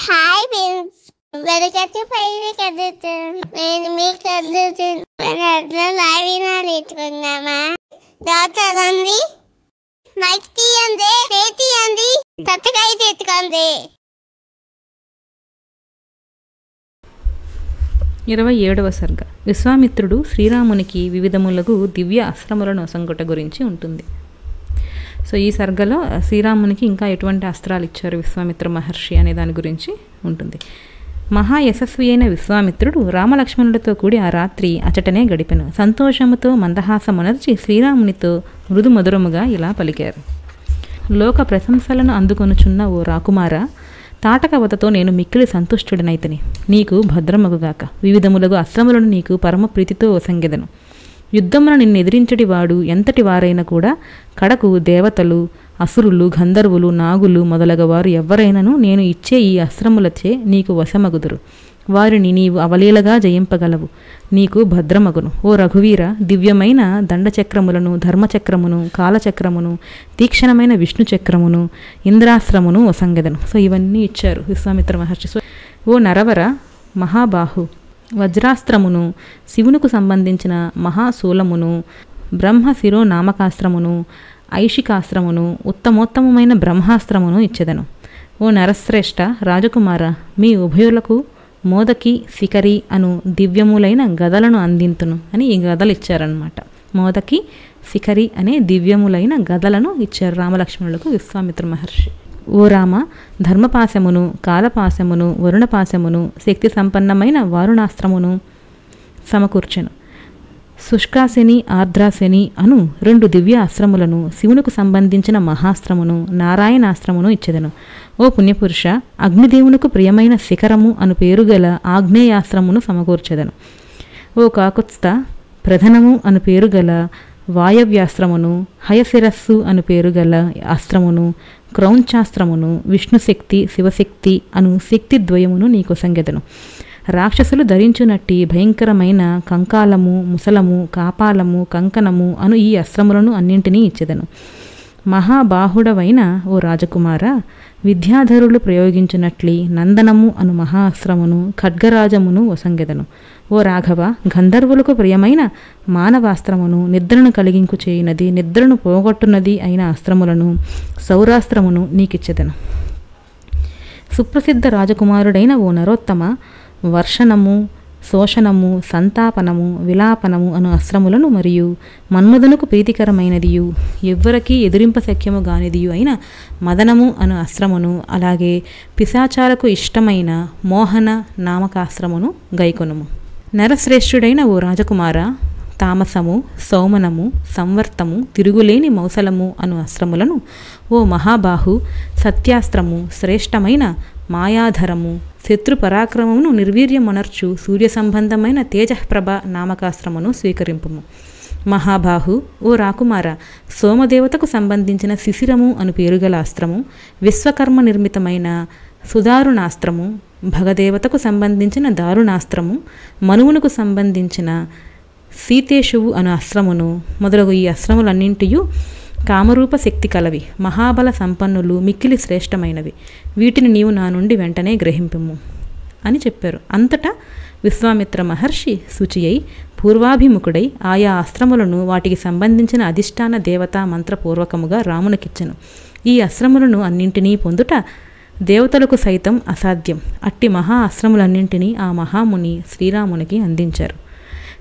Hi friends, వెనకటి పైన కదుతుంది. నేను మీకు కదుతుంది. మన అర్థం లావినా నేర్చుకున్నామా? దాచదండి, లైక్ తీయండి, షేర్ తీయండి, సబ్స్క్రైబ్ చేసుకోండి. 27వ సర్గ. విశ్వామిత్రుడు శ్రీరామునికి వివిధములకు దివ్య అస్త్రములను సంగుట గురించి ఉంటుంది. సో ఈ సర్గలో శ్రీరామునికి ఇంకా ఎటువంటి అస్త్రాలు ఇచ్చారు విశ్వామిత్ర మహర్షి అనే దాని గురించి ఉంటుంది. మహా యశస్వి అయిన విశ్వామిత్రుడు రామలక్ష్మణులతో కూడి ఆ రాత్రి అచటనే గడిపెను. సంతోషముతో మందహాసమునర్చి శ్రీరామునితో మృదు మధురముగా ఇలా పలికారు. లోక ప్రశంసలను అందుకొనుచున్న ఓ రాకుమార, తాటకవతతో నేను మిక్కిలి సంతుష్టుడనైతని. నీకు భద్రమగుగాక. వివిధములగు అస్త్రములను నీకు పరమ ప్రీతితో ఒసంగెదను. యుద్ధమున నిన్ను ఎదిరించటి వాడు ఎంతటి వారైనా కూడా కడకు దేవతలు, అసురులు, గంధర్వులు, నాగులు మొదలగవారు ఎవ్వరైనను నేను ఇచ్చే ఈ అస్త్రములచే నీకు వశమగుదురు. వారిని నీవు అవలీలగా జయింపగలవు. నీకు భద్రమగును. ఓ రఘువీర, దివ్యమైన దండచక్రములను, ధర్మచక్రమును, కాలచక్రమును, తీక్షణమైన విష్ణు చక్రమును, ఇంద్రాస్త్రమును వసంగెదను. సో ఇవన్నీ ఇచ్చారు విశ్వామిత్ర మహర్షి. సో ఓ నరవర మహాబాహు, వజ్రాస్త్రమును, శివునికి సంబంధించిన మహాశూలమును, బ్రహ్మ శిరోనామకాస్త్రమును, ఐషికాస్త్రమును, ఉత్తమోత్తమమైన బ్రహ్మాస్త్రమును ఇచ్చెదను. ఓ నరశ్రేష్ఠ రాజకుమార, మీ ఉభయులకు మోదకి, శిఖరి అను దివ్యములైన గదలను అందింతును అని ఈ గదలు ఇచ్చారనమాట. మోదకి, శిఖరి అనే దివ్యములైన గదలను ఇచ్చారు రామలక్ష్మణులకు విశ్వామిత్ర మహర్షి. ఓ రామ, ధర్మపాశమును, కాలపాశమును, వరుణపాశమును, శక్తి సంపన్నమైన వారుణాస్త్రమును సమకూర్చెను. శుష్కాశని, ఆర్ద్రాశని అను 2 దివ్య అస్త్రములను, శివునికి సంబంధించిన మహాస్త్రమును, నారాయణాస్త్రమును ఇచ్చెదను. ఓ పుణ్యపురుష, అగ్నిదేవునికి ప్రియమైన శిఖరము అను పేరుగల ఆగ్నేయాస్త్రమును సమకూర్చెదను. ఓ కాకుత్స్థ, ప్రధనము అను పేరుగల వాయవ్యాస్త్రమును, హయశిరస్సు అను పేరుగల అస్త్రమును, క్రౌంచాస్త్రమును, విష్ణుశక్తి, శివశక్తి అను శక్తి ద్వయమును నీకు సంగెదను. రాక్షసులు ధరించునట్టి భయంకరమైన కంకాలము, ముసలము, కాపాలము, కంకణము అను ఈ అస్త్రములను అన్నింటినీ ఇచ్చెదను. మహాబాహుడవైన ఓ రాజకుమార, విద్యాధరులు ప్రయోగించినట్లి నందనము అను మహాస్త్రమును, ఖడ్గరాజమును వసంగెదను. ఓ రాఘవ, గంధర్వులకు ప్రియమైన మానవాస్త్రమును, నిద్రను కలిగింకు చేయునది, నిద్రను పోగొట్టునది అయిన అస్త్రములను, సౌరాస్త్రమును నీకిచ్చెదను. సుప్రసిద్ధ రాజకుమారుడైన ఓ నరోత్తమ, వర్షణము, శోషణము, సంతాపనము, విలాపనము అను అస్త్రములను మరియు మన్మధునకు ప్రీతికరమైనదియు ఎవ్వరికీ ఎదిరింపశక్యము గానిదియు అయిన మదనము అను అస్త్రమును, అలాగే పిశాచాలకు ఇష్టమైన మోహన నామకాస్త్రమును గైకొనుము. నరశ్రేష్ఠుడైన ఓ రాజకుమార, తామసము, సౌమనము, సంవర్తము, తిరుగులేని మౌసలము అను అస్త్రములను, ఓ మహాబాహు, సత్యాస్త్రము, శ్రేష్టమైన మాయాధరము, శత్రు పరాక్రమమును నిర్వీర్యమునర్చు సూర్య సంబంధమైన తేజఃప్రభ నామకాస్త్రమును స్వీకరింపుము. మహాబాహు, ఓ రాకుమార, సోమదేవతకు సంబంధించిన శిశిరము అను పేరుగల అస్త్రము, విశ్వకర్మ నిర్మితమైన సుదారుణాస్త్రము, భగదేవతకు సంబంధించిన దారుణాస్త్రము, మనువునకు సంబంధించిన సీతేషువు అను అస్త్రమును మొదలగు ఈ అస్త్రములన్నింటియు కామరూప శక్తి కలవి, మహాబల సంపన్నులు, మిక్కిలి శ్రేష్టమైనవి. వీటిని నీవు నా నుండి వెంటనే గ్రహింపుము అని చెప్పారు. అంతటా విశ్వామిత్ర మహర్షి శుచి అయి పూర్వాభిముఖుడై ఆయా అస్త్రములను వాటికి సంబంధించిన అధిష్టాన దేవతా మంత్రపూర్వకముగా రామునికిచ్చెను. ఈ అస్త్రములను అన్నింటినీ పొందుట దేవతలకు సైతం అసాధ్యం. అట్టి మహా అస్త్రములన్నింటినీ ఆ మహాముని శ్రీరామునికి అందించారు.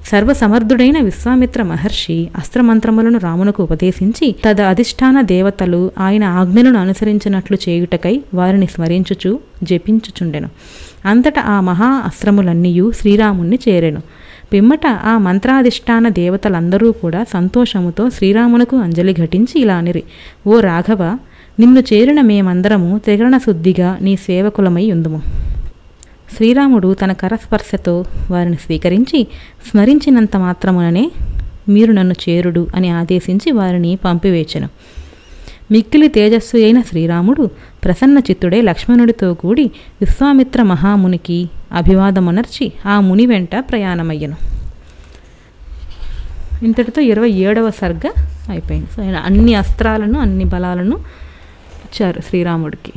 సర్వసమర్థుడైన విశ్వామిత్ర మహర్షి అస్త్రమంత్రములను రామునకు ఉపదేశించి తద అధిష్టాన దేవతలు ఆయన ఆజ్ఞలను అనుసరించినట్లు చేయుటకై వారిని స్మరించుచు జపించుచుండెను. అంతటా ఆ మహా అస్త్రములన్నీయు శ్రీరాముణ్ణి చేరెను. పిమ్మట ఆ మంత్రాధిష్టాన దేవతలందరూ కూడా సంతోషముతో శ్రీరామునకు అంజలి ఘటించి ఇలా అనిరి: ఓ రాఘవ, నిన్ను చేరిన మేమందరము త్రికరణ శుద్ధిగా నీ సేవకులమై ఉందుము. శ్రీరాముడు తన కరస్పర్శతో వారిని స్వీకరించి స్మరించినంత మాత్రముననే మీరు నన్ను చేరుడు అని ఆదేశించి వారిని పంపివేచెను. మిక్కిలి తేజస్సు అయిన శ్రీరాముడు ప్రసన్న చిత్తుడై లక్ష్మణుడితో కూడి విశ్వామిత్ర మహామునికి అభివాదమునర్చి ఆ ముని వెంట ప్రయాణమయ్యను. ఇంతటితో 27వ సర్గ అయిపోయింది. సో ఆయన అన్ని అస్త్రాలను, అన్ని బలాలను ఇచ్చారు శ్రీరాముడికి.